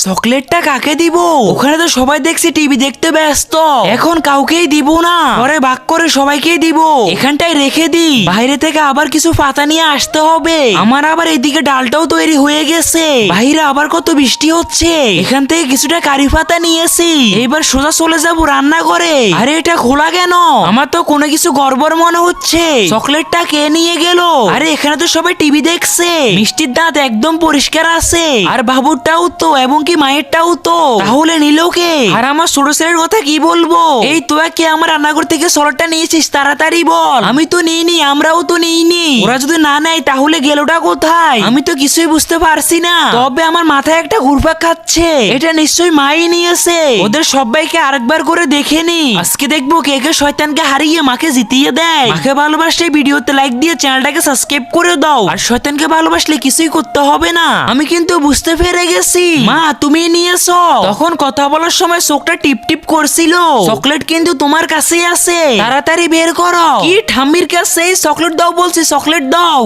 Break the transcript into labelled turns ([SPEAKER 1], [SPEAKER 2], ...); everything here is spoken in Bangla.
[SPEAKER 1] চকলেটটা কাকে দিব? ওখানে তো সবাই দেখছি টিভি দেখতে ব্যস্ত, এখন কাউকেই দিব না, পরে ভাগ করে সবাইকেই দিব। এখানটায় রেখে দি, বাইরে থেকে আবার কিছু পাতা নিয়ে আসতে হবে। আমার আবার এদিকে ডালটাও তৈরি হয়ে গেছে, বাইরে আবার কত বৃষ্টি হচ্ছে। এখান থেকে কিছুটা কারি পাতা নিয়েছি, এইবার সোজা চলে যাব রান্না করে। আরে এটা খোলা কেন? আমার তো কোনো কিছু গড়বড় মনে হচ্ছে। চকলেটটা কে নিয়ে গেল? আরে এখানে তো সবাই টিভি দেখছে, মিষ্টির দাঁত একদম পরিষ্কার আছে, আর বাবুরটাও তো, এবং কি মায়েরটাও তো, তাহলে নিল কে? আর আমার ছোট ছেলের কথা কি বলবো? এই তোরা কে আমার রান্নাঘর থেকে চকলেটটা নিয়েছিস? তাড়াতাড়ি বল। আমি তো নিইনি, আমরাও তো নিইনি। ওরা যদি না নেয় তাহলে গেলটা কোথায়? আমি তো কিছুই বুঝতে পারছি না। তবে আমার মাথায় একটা ঘুরপাক খাচ্ছে, এটা নিশ্চয়ই মাই নিয়েছে। ওদের সবাইকে আরেকবার করে দেখে নি, আজকে দেখবো কে কে শয়তানকে হারিয়ে মাকে জিতিয়ে দেয়। মাকে ভালোবাসলে ভিডিওতে লাইক দিয়ে চ্যানেলটাকে সাবস্ক্রাইব করে দাও, আর শয়তানকে ভালোবাসলে কিছুই করতে হবে না। আমি কিন্তু বুঝতে পেরে গেছি। মা তুমি নিয়েছো, তখন কথা বলার সময় চোখটা টিপ টিপ করছিল। চকলেট কিন্তু তোমার কাছেই আছে, তাড়াতাড়ি বের করো। কি ঠাম্মির কাছে? চকলেট দাও বলছি, চকলেট দাও।